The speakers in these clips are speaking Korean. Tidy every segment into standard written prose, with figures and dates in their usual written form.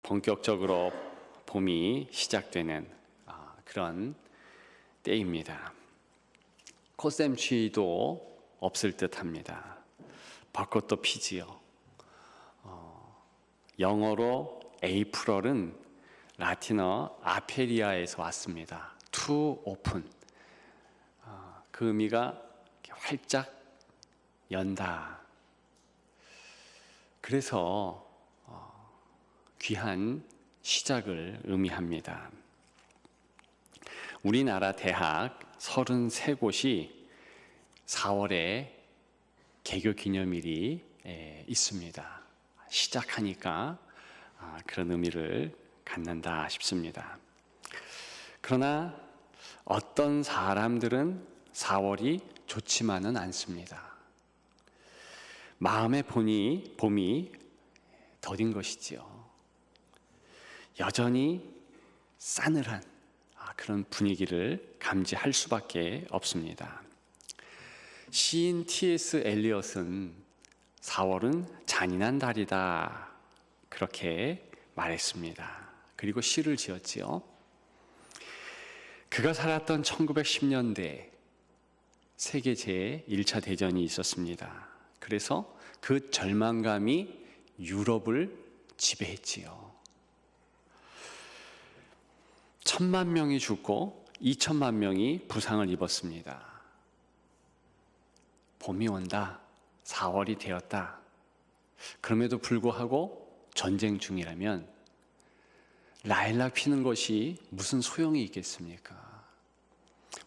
본격적으로 봄이 시작되는 그런 때입니다. 꽃샘추위도 없을 듯합니다. 벚꽃도 피지요. 영어로 에이프럴은 라틴어 아페리아에서 왔습니다. to open. 그 의미가 활짝 연다. 그래서 귀한 시작을 의미합니다. 우리나라 대학 33곳이 4월에 개교 기념일이 있습니다. 시작하니까 그런 의미를 갖는다 싶습니다. 그러나 어떤 사람들은 4월이 좋지만은 않습니다. 마음의 봄이 더딘 것이지요. 여전히 싸늘한 그런 분위기를 감지할 수밖에 없습니다. 시인 T.S. 엘리엇은 4월은 잔인한 달이다 그렇게 말했습니다. 그리고 시를 지었지요. 그가 살았던 1910년대 세계 제1차 대전이 있었습니다. 그래서 그 절망감이 유럽을 지배했지요. 1,000만 명이 죽고 2천만 명이 부상을 입었습니다. 봄이 온다. 4월이 되었다. 그럼에도 불구하고 전쟁 중이라면 라일락 피는 것이 무슨 소용이 있겠습니까?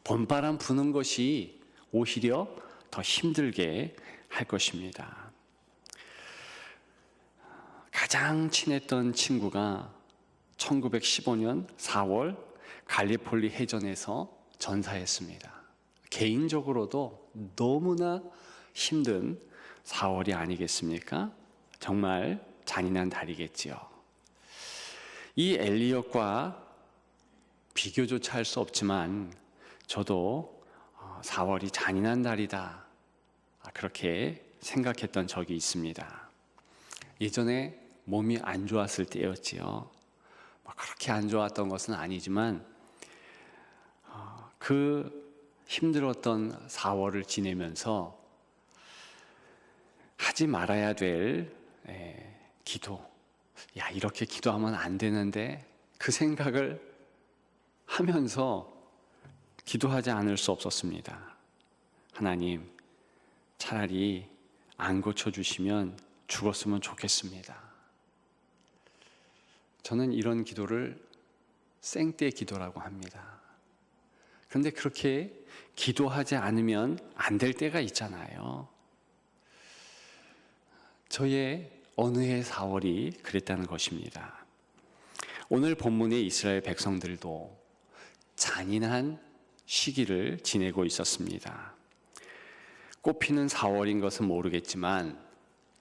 봄바람 부는 것이 오히려 더 힘들게 할 것입니다. 가장 친했던 친구가 1915년 4월 갈리폴리 해전에서 전사했습니다. 개인적으로도 너무나 힘든 4월이 아니겠습니까? 정말 잔인한 달이겠지요. 이 엘리엇과 비교조차 할 수 없지만 저도 4월이 잔인한 달이다 그렇게 생각했던 적이 있습니다. 예전에 몸이 안 좋았을 때였지요. 그렇게 안 좋았던 것은 아니지만 그 힘들었던 4월을 지내면서 하지 말아야 될 기도, 이렇게 기도하면 안 되는데 그 생각을 하면서 기도하지 않을 수 없었습니다. 하나님, 차라리 안 고쳐주시면 죽었으면 좋겠습니다. 저는 이런 기도를 생떼 기도라고 합니다. 그런데 그렇게 기도하지 않으면 안 될 때가 있잖아요. 저의 어느 해 4월이 그랬다는 것입니다. 오늘 본문의 이스라엘 백성들도 잔인한 시기를 지내고 있었습니다. 꽃피는 4월인 것은 모르겠지만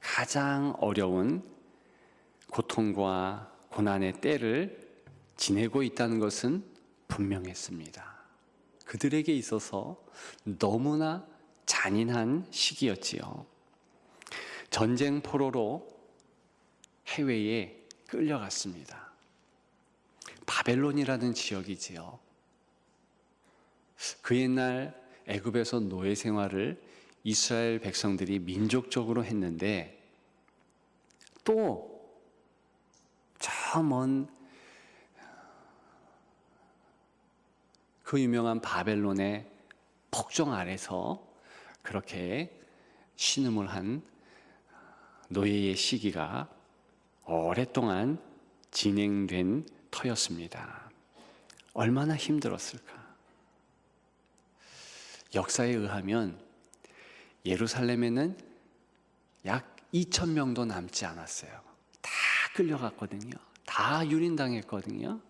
가장 어려운 고통과 고난의 때를 지내고 있다는 것은 분명했습니다. 그들에게 있어서 너무나 잔인한 시기였지요. 전쟁 포로로 해외에 끌려갔습니다. 바벨론이라는 지역이지요. 그 옛날 애굽에서 노예 생활을 이스라엘 백성들이 민족적으로 했는데 또 저 먼 그 유명한 바벨론의 폭정 아래서 그렇게 신음을 한 노예의 시기가 오랫동안 진행된 터였습니다. 얼마나 힘들었을까? 역사에 의하면 예루살렘에는 약 2,000명도 남지 않았어요. 다 끌려갔거든요. 다 유린당했거든요.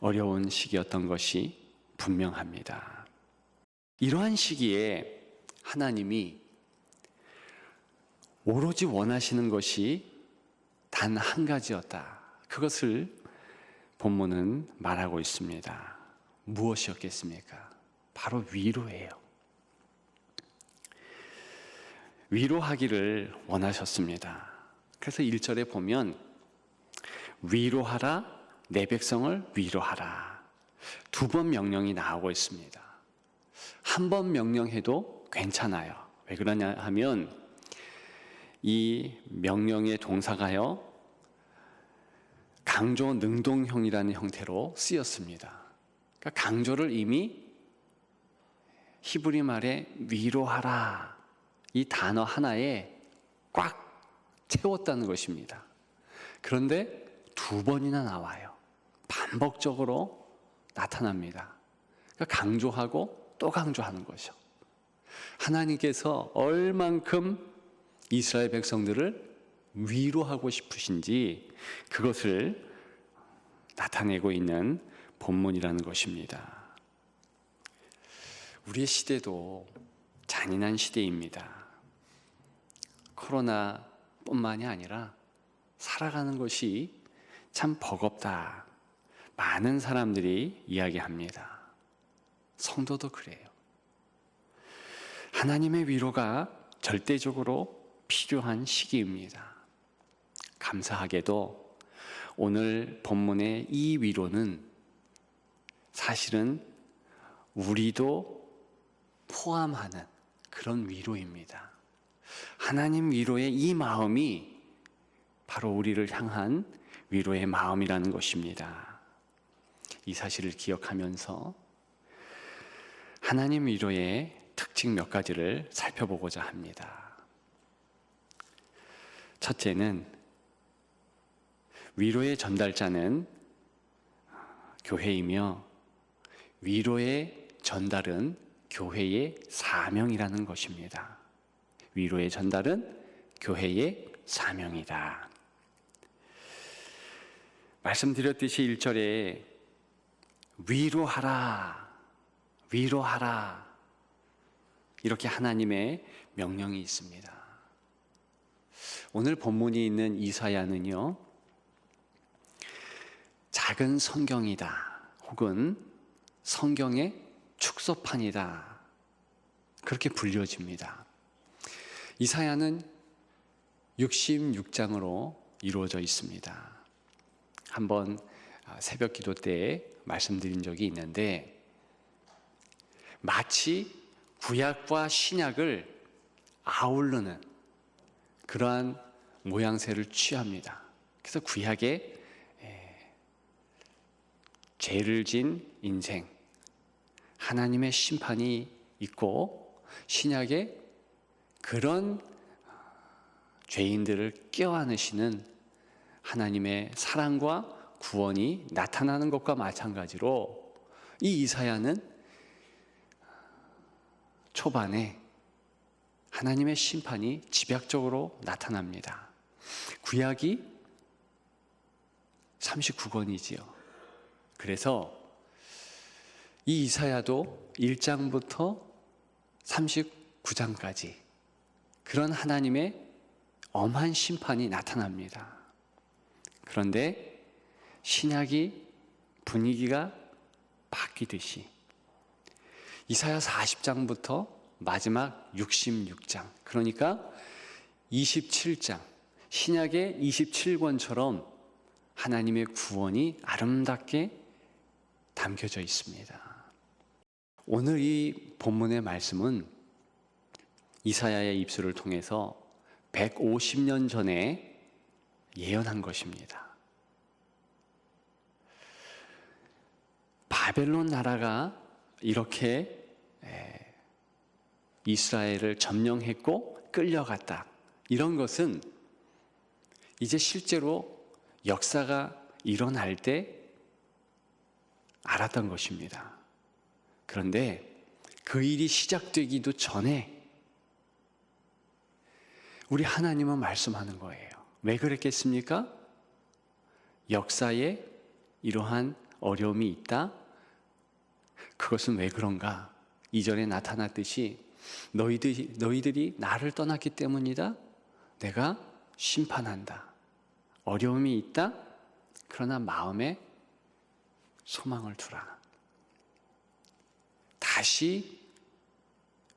어려운 시기였던 것이 분명합니다. 이러한 시기에 하나님이 오로지 원하시는 것이 단 한 가지였다. 그것을 본문은 말하고 있습니다. 무엇이었겠습니까? 바로 위로예요. 위로하기를 원하셨습니다. 그래서 1절에 보면 위로하라, 내 백성을 위로하라. 두 번 명령이 나오고 있습니다. 한 번 명령해도 괜찮아요. 왜 그러냐 하면 이 명령의 동사가요, 강조 능동형이라는 형태로 쓰였습니다. 그러니까 강조를 이미 히브리 말에 위로하라 이 단어 하나에 꽉 채웠다는 것입니다. 그런데 두 번이나 나와요. 반복적으로 나타납니다. 그러니까 강조하고 또 강조하는 거죠. 하나님께서 얼만큼 이스라엘 백성들을 위로하고 싶으신지 그것을 나타내고 있는 본문이라는 것입니다. 우리의 시대도 잔인한 시대입니다. 코로나뿐만이 아니라 살아가는 것이 참 버겁다. 많은 사람들이 이야기합니다. 성도도 그래요. 하나님의 위로가 절대적으로 필요한 시기입니다. 감사하게도 오늘 본문의 이 위로는 사실은 우리도 포함하는 그런 위로입니다. 하나님 위로의 이 마음이 바로 우리를 향한 위로의 마음이라는 것입니다. 이 사실을 기억하면서 하나님 위로의 특징 몇 가지를 살펴보고자 합니다. 첫째는 위로의 전달자는 교회이며 위로의 전달은 교회의 사명이라는 것입니다. 위로의 전달은 교회의 사명이다. 말씀드렸듯이 1절에 위로하라, 위로하라 이렇게 하나님의 명령이 있습니다. 오늘 본문이 있는 이사야는요, 작은 성경이다 혹은 성경의 축소판이다 그렇게 불려집니다. 이사야는 66장으로 이루어져 있습니다. 한번 새벽 기도 때 말씀드린 적이 있는데 마치 구약과 신약을 아우르는 그러한 모양새를 취합니다. 그래서 구약에 죄를 진 인생, 하나님의 심판이 있고 신약에 그런 죄인들을 껴안으시는 하나님의 사랑과 구원이 나타나는 것과 마찬가지로 이 이사야는 초반에 하나님의 심판이 집약적으로 나타납니다. 구약이 39권이지요. 그래서 이 이사야도 1장부터 39장까지 그런 하나님의 엄한 심판이 나타납니다. 그런데 신약이 분위기가 바뀌듯이 이사야 40장부터 마지막 66장, 그러니까 27장, 신약의 27권처럼 하나님의 구원이 아름답게 담겨져 있습니다. 오늘 이 본문의 말씀은 이사야의 입술을 통해서 150년 전에 예언한 것입니다. 바벨론 나라가 이렇게 이스라엘을 점령했고 끌려갔다. 이런 것은 이제 실제로 역사가 일어날 때 알았던 것입니다. 그런데 그 일이 시작되기도 전에 우리 하나님은 말씀하는 거예요. 왜 그랬겠습니까? 역사에 이러한 어려움이 있다. 그것은 왜 그런가? 이전에 나타났듯이 너희들이 나를 떠났기 때문이다. 내가 심판한다. 어려움이 있다. 그러나 마음에 소망을 두라. 다시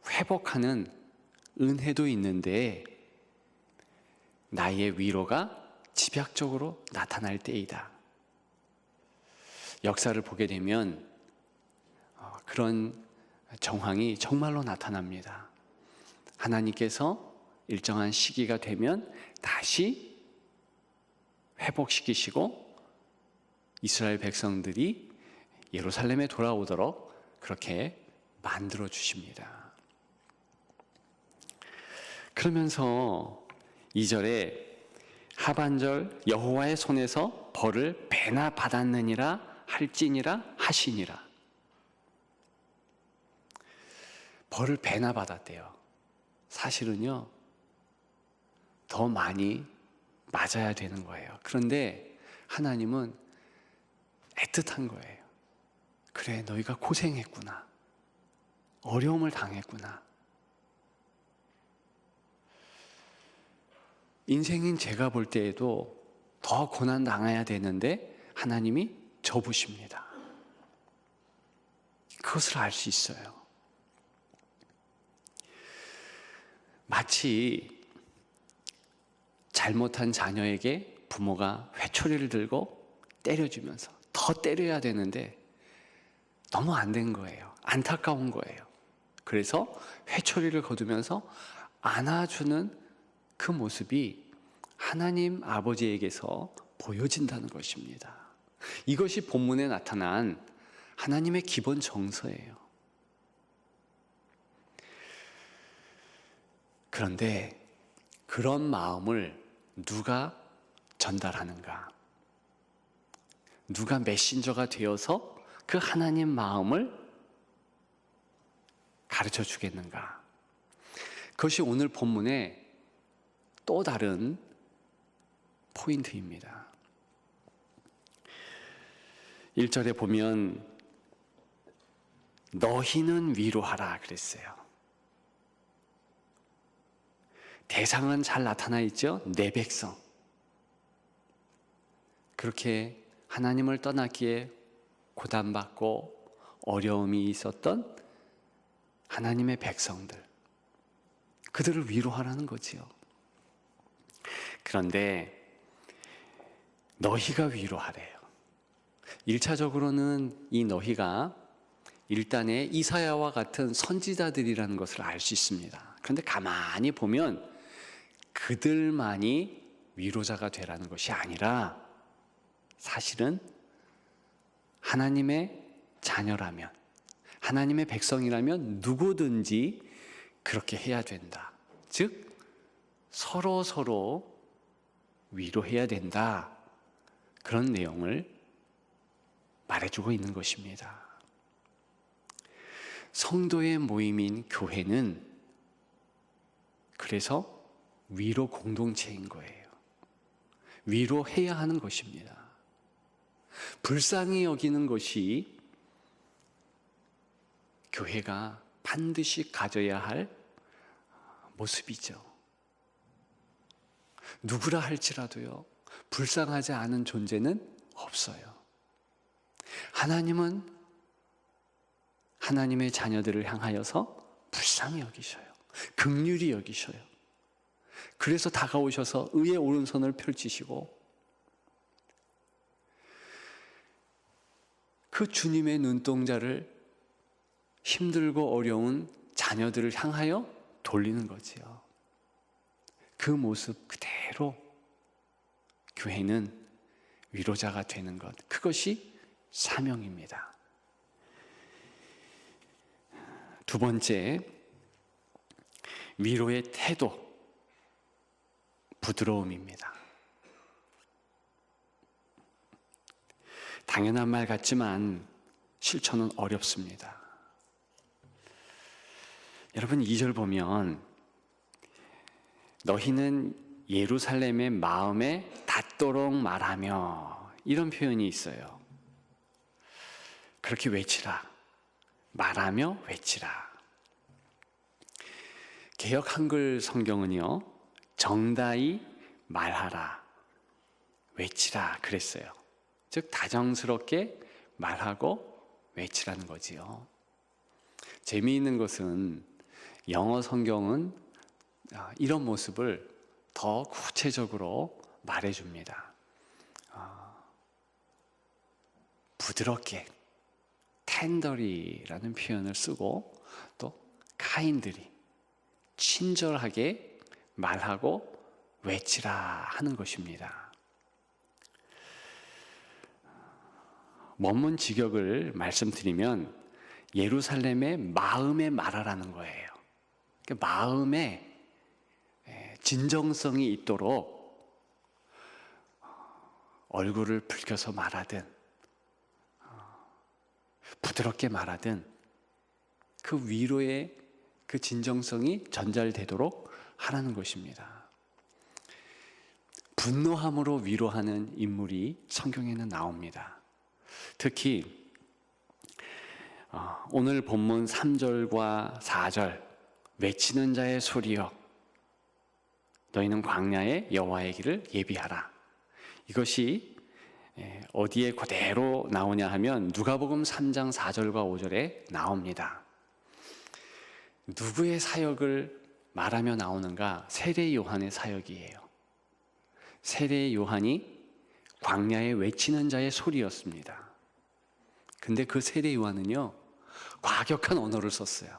회복하는 은혜도 있는데 나의 위로가 집약적으로 나타날 때이다. 역사를 보게 되면 그런 정황이 정말로 나타납니다. 하나님께서 일정한 시기가 되면 다시 회복시키시고 이스라엘 백성들이 예루살렘에 돌아오도록 그렇게 만들어 주십니다. 그러면서 2절에 하반절 여호와의 손에서 벌을 배나 받았느니라 할지니라 하시니라. 벌을 배나 받았대요. 사실은요, 더 많이 맞아야 되는 거예요. 그런데 하나님은 애틋한 거예요. 그래, 너희가 고생했구나. 어려움을 당했구나. 인생인 제가 볼 때에도 더 고난 당해야 되는데 하나님이 접으십니다. 그것을 알 수 있어요. 마치 잘못한 자녀에게 부모가 회초리를 들고 때려주면서 더 때려야 되는데 너무 안 된 거예요. 안타까운 거예요. 그래서 회초리를 거두면서 안아주는 그 모습이 하나님 아버지에게서 보여진다는 것입니다. 이것이 본문에 나타난 하나님의 기본 정서예요. 그런데 그런 마음을 누가 전달하는가? 누가 메신저가 되어서 그 하나님 마음을 가르쳐 주겠는가? 그것이 오늘 본문의 또 다른 포인트입니다. 1절에 보면 너희는 위로하라 그랬어요. 대상은 잘 나타나 있죠? 내 백성. 그렇게 하나님을 떠났기에 고단받고 어려움이 있었던 하나님의 백성들. 그들을 위로하라는 거지요. 그런데 너희가 위로하래요. 1차적으로는 이 너희가 일단의 이사야와 같은 선지자들이라는 것을 알 수 있습니다. 그런데 가만히 보면 그들만이 위로자가 되라는 것이 아니라 사실은 하나님의 자녀라면, 하나님의 백성이라면 누구든지 그렇게 해야 된다. 즉 서로 위로해야 된다. 그런 내용을 말해주고 있는 것입니다. 성도의 모임인 교회는 그래서 위로 공동체인 거예요. 위로해야 하는 것입니다. 불쌍히 여기는 것이 교회가 반드시 가져야 할 모습이죠. 누구라 할지라도요, 불쌍하지 않은 존재는 없어요. 하나님은 하나님의 자녀들을 향하여서 불쌍히 여기셔요. 긍휼히 여기셔요. 그래서 다가오셔서 의의 오른손을 펼치시고 그 주님의 눈동자를 힘들고 어려운 자녀들을 향하여 돌리는 거지요. 그 모습 그대로 교회는 위로자가 되는 것, 그것이 사명입니다. 두 번째, 위로의 태도, 부드러움입니다. 당연한 말 같지만 실천은 어렵습니다. 여러분 2절 보면 너희는 예루살렘의 마음에 닿도록 말하며, 이런 표현이 있어요. 그렇게 외치라. 말하며 외치라. 개역 한글 성경은요, 정다이 말하라, 외치라 그랬어요. 즉 다정스럽게 말하고 외치라는 거지요. 재미있는 것은 영어 성경은 이런 모습을 더 구체적으로 말해줍니다. 부드럽게, 텐더리라는 표현을 쓰고 또 카인드리, 친절하게 말하고 외치라 하는 것입니다. 원문 직역을 말씀드리면 예루살렘의 마음에 말하라는 거예요. 그러니까 마음에 진정성이 있도록 얼굴을 붉혀서 말하든 부드럽게 말하든 그 위로의 그 진정성이 전달되도록 하라는 것입니다. 분노함으로 위로하는 인물이 성경에는 나옵니다. 특히 오늘 본문 3절과 4절 외치는 자의 소리여 너희는 광야에 여호와의 길을 예비하라. 이것이 어디에 그대로 나오냐 하면 누가복음 3장 4절과 5절에 나옵니다. 누구의 사역을 말하며 나오는가? 세례 요한의 사역이에요. 세례 요한이 광야에 외치는 자의 소리였습니다. 근데 그 세례 요한은요, 과격한 언어를 썼어요.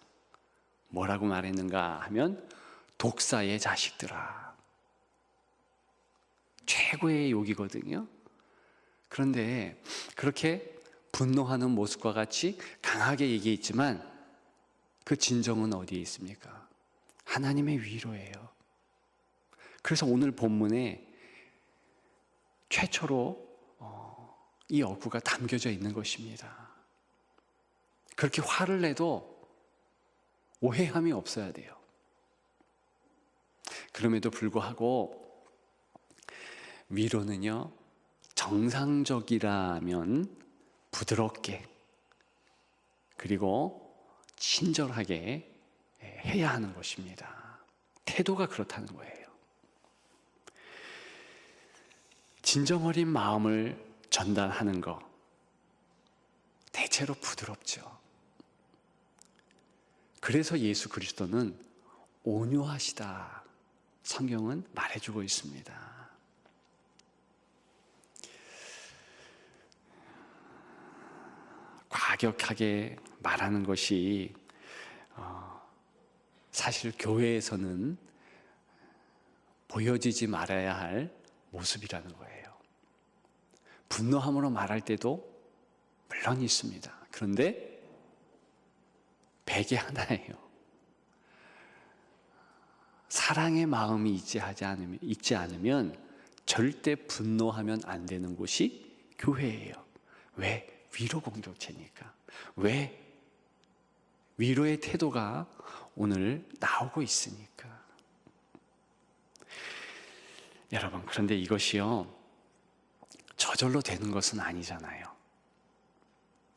뭐라고 말했는가 하면 독사의 자식들아. 최고의 욕이거든요. 그런데 그렇게 분노하는 모습과 같이 강하게 얘기했지만 그 진정은 어디에 있습니까? 하나님의 위로예요. 그래서 오늘 본문에 최초로 이 어구가 담겨져 있는 것입니다. 그렇게 화를 내도 오해함이 없어야 돼요. 그럼에도 불구하고 위로는요, 정상적이라면 부드럽게 그리고 친절하게 해야 하는 것입니다. 태도가 그렇다는 거예요. 진정 어린 마음을 전달하는 것, 대체로 부드럽죠. 그래서 예수 그리스도는 온유하시다, 성경은 말해주고 있습니다. 과격하게 말하는 것이 사실 교회에서는 보여지지 말아야 할 모습이라는 거예요. 분노함으로 말할 때도 물론 있습니다. 그런데 백이 하나예요. 사랑의 마음이 있지 않으면 절대 분노하면 안 되는 곳이 교회예요. 왜? 위로 공동체니까. 왜? 위로의 태도가 오늘 나오고 있으니까. 여러분, 그런데 이것이요, 저절로 되는 것은 아니잖아요.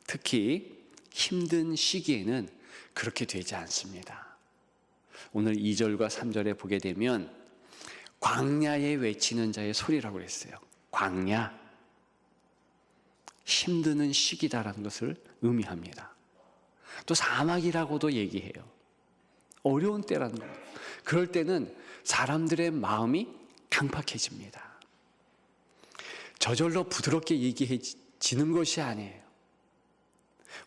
특히 힘든 시기에는 그렇게 되지 않습니다. 오늘 2절과 3절에 보게 되면 광야에 외치는 자의 소리라고 그랬어요. 광야, 힘드는 시기다라는 것을 의미합니다. 또 사막이라고도 얘기해요. 어려운 때라는 거예요. 그럴 때는 사람들의 마음이 강팍해집니다. 저절로 부드럽게 얘기해지는 것이 아니에요.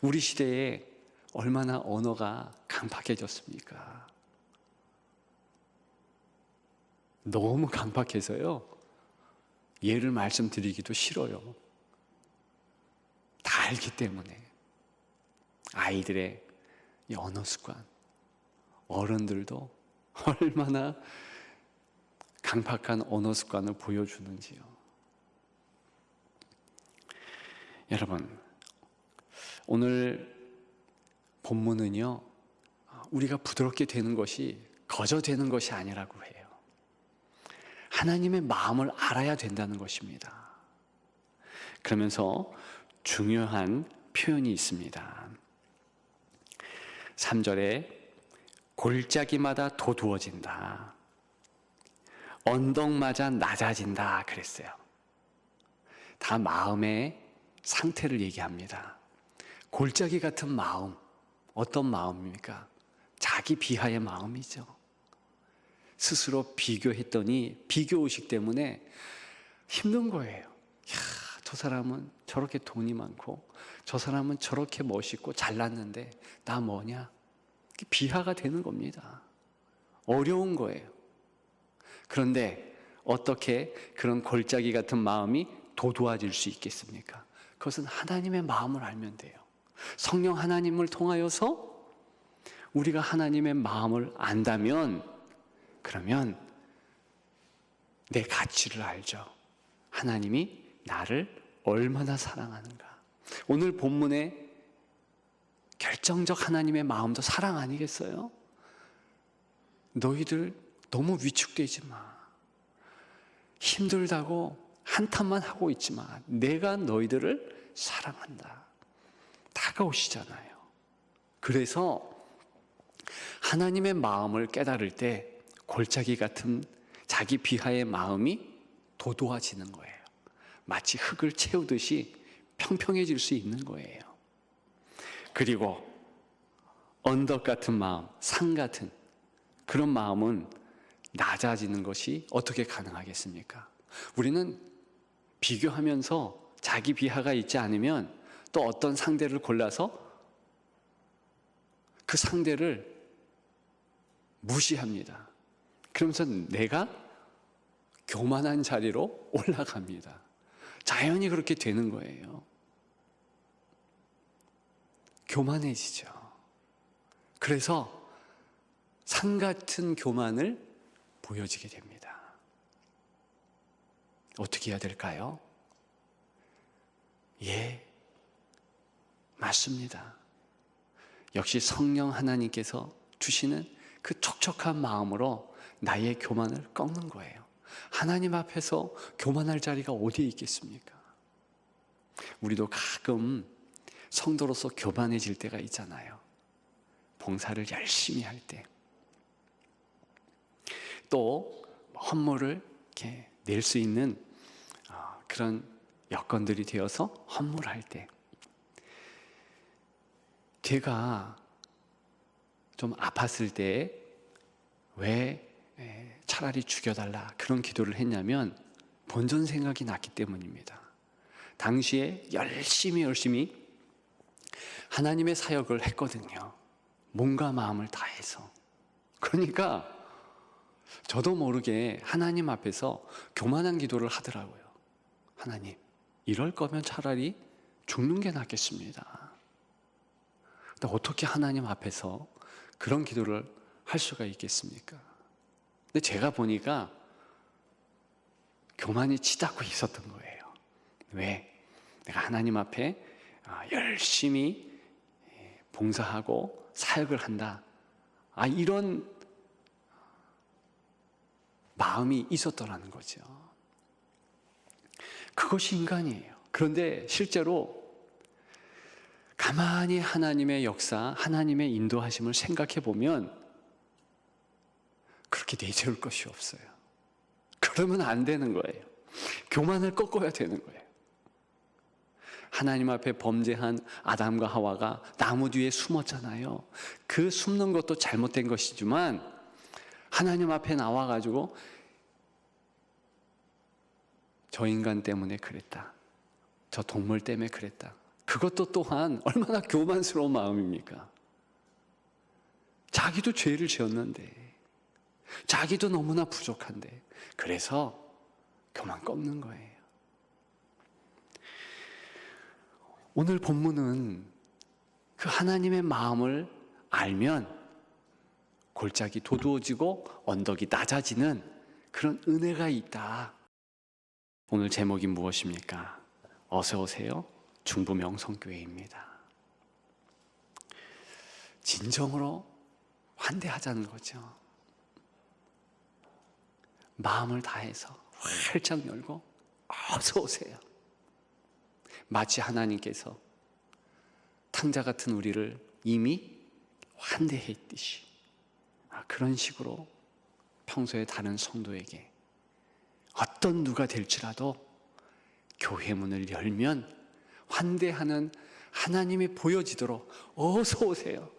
우리 시대에 얼마나 언어가 강팍해졌습니까? 너무 강팍해서요, 예를 말씀드리기도 싫어요. 다 알기 때문에. 아이들의 이 언어 습관, 어른들도 얼마나 강팍한 언어 습관을 보여주는지요. 여러분, 오늘 본문은요, 우리가 부드럽게 되는 것이 거저되는 것이 아니라고 해요. 하나님의 마음을 알아야 된다는 것입니다. 그러면서 중요한 표현이 있습니다. 3절에 골짜기마다 도두어진다, 언덕마저 낮아진다 그랬어요. 다 마음의 상태를 얘기합니다. 골짜기 같은 마음, 어떤 마음입니까? 자기 비하의 마음이죠. 스스로 비교했더니 비교의식 때문에 힘든 거예요. 야, 저 사람은 저렇게 돈이 많고 저 사람은 저렇게 멋있고 잘났는데 나 뭐냐? 비하가 되는 겁니다. 어려운 거예요. 그런데 어떻게 그런 골짜기 같은 마음이 도도해질 수 있겠습니까? 그것은 하나님의 마음을 알면 돼요. 성령 하나님을 통하여서 우리가 하나님의 마음을 안다면, 그러면 내 가치를 알죠. 하나님이 나를 얼마나 사랑하는가. 오늘 본문의 결정적 하나님의 마음도 사랑 아니겠어요? 너희들 너무 위축되지 마. 힘들다고 한탄만 하고 있지 마. 내가 너희들을 사랑한다. 다가오시잖아요. 그래서 하나님의 마음을 깨달을 때 골짜기 같은 자기 비하의 마음이 도도해지는 거예요. 마치 흙을 채우듯이 평평해질 수 있는 거예요. 그리고 언덕 같은 마음, 산 같은 그런 마음은 낮아지는 것이 어떻게 가능하겠습니까? 우리는 비교하면서 자기 비하가 있지 않으면 또 어떤 상대를 골라서 그 상대를 무시합니다. 그러면서 내가 교만한 자리로 올라갑니다. 자연히 그렇게 되는 거예요. 교만해지죠. 그래서 산 같은 교만을 보여지게 됩니다. 어떻게 해야 될까요? 예, 맞습니다. 역시 성령 하나님께서 주시는 그 촉촉한 마음으로 나의 교만을 꺾는 거예요. 하나님 앞에서 교만할 자리가 어디에 있겠습니까? 우리도 가끔 성도로서 교만해질 때가 있잖아요. 봉사를 열심히 할 때, 또 헌물을 이렇게 낼 수 있는 그런 여건들이 되어서 헌물할 때, 제가 좀 아팠을 때 왜 차라리 죽여달라 그런 기도를 했냐면 본전 생각이 났기 때문입니다. 당시에 열심히 하나님의 사역을 했거든요. 몸과 마음을 다해서. 그러니까 저도 모르게 하나님 앞에서 교만한 기도를 하더라고요. 하나님, 이럴 거면 차라리 죽는 게 낫겠습니다. 근데 어떻게 하나님 앞에서 그런 기도를 할 수가 있겠습니까? 근데 제가 보니까 교만이 치닫고 있었던 거예요. 왜? 내가 하나님 앞에 열심히 봉사하고 사역을 한다. 이런 마음이 있었더라는 거죠. 그것이 인간이에요. 그런데 실제로 가만히 하나님의 역사, 하나님의 인도하심을 생각해 보면 그렇게 내세울 것이 없어요. 그러면 안 되는 거예요. 교만을 꺾어야 되는 거예요. 하나님 앞에 범죄한 아담과 하와가 나무 뒤에 숨었잖아요. 그 숨는 것도 잘못된 것이지만 하나님 앞에 나와가지고 저 인간 때문에 그랬다. 저 동물 때문에 그랬다. 그것도 또한 얼마나 교만스러운 마음입니까? 자기도 죄를 지었는데, 자기도 너무나 부족한데, 그래서 교만 꺾는 거예요. 오늘 본문은 그 하나님의 마음을 알면 골짜기 도두어지고 언덕이 낮아지는 그런 은혜가 있다. 오늘 제목이 무엇입니까? 어서 오세요. 중부 명성교회입니다. 진정으로 환대하자는 거죠. 마음을 다해서 활짝 열고 어서 오세요. 마치 하나님께서 탕자 같은 우리를 이미 환대했듯이 그런 식으로 평소에 다른 성도에게 어떤 누가 될지라도 교회 문을 열면 환대하는 하나님이 보여지도록 어서 오세요.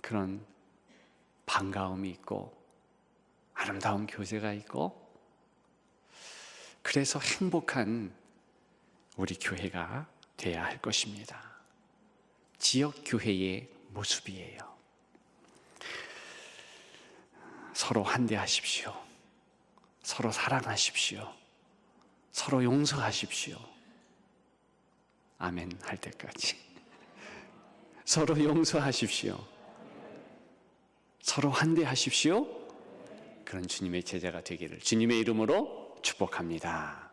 그런 반가움이 있고 아름다운 교제가 있고, 그래서 행복한 우리 교회가 돼야 할 것입니다. 지역 교회의 모습이에요. 서로 환대하십시오. 서로 사랑하십시오. 서로 용서하십시오. 아멘 할 때까지. 서로 용서하십시오. 서로 환대하십시오. 그런 주님의 제자가 되기를 주님의 이름으로 축복합니다.